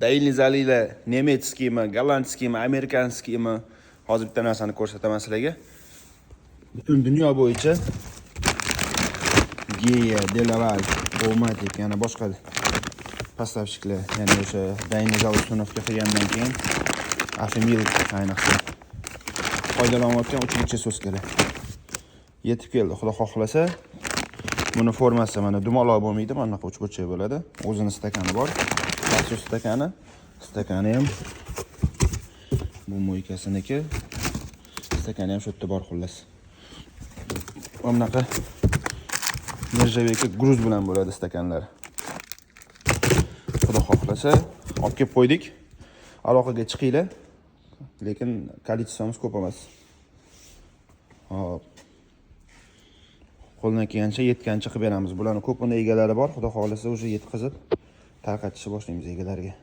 Dailizalilar nemetskiymi, gollandskiymi, amerikanskiymi? Hozir bitta narsani ko'rsataman sizlarga. Butun dunyo bo'yicha Geya, Delaval, Bomatic, yana boshqa поставщикlar, ya'ni o'sha Dainizal ustunovga qilgandan keyin Afemil ayniqsa foydalanayotgan uchinchi so'skalar yetib keldi. Xudo xohlasa, buni formasi mana dumaloq bo'lmaydi, mana bunaqa uchburchak bo'ladi. O'zini stakani bor. Maxsus stakani. Stakani ham bu mo'ykasiniki. Stakani ham shu yerda bor xullas. Mana bunaqa nержавейка gruz bilan bo'ladi stakanlar. Xudo xohlasa, olib kelib qo'ydik. Aloqaga chiqinglar. Lekin kolичествоmiz ko'p emas. Hop. Qo'ldan kelgancha yetgancha qilib beramiz. Bularning ko'p egalari bor. Xudo xohlasa o'sha yetkazib tarqatishni boshlaymiz egalariga.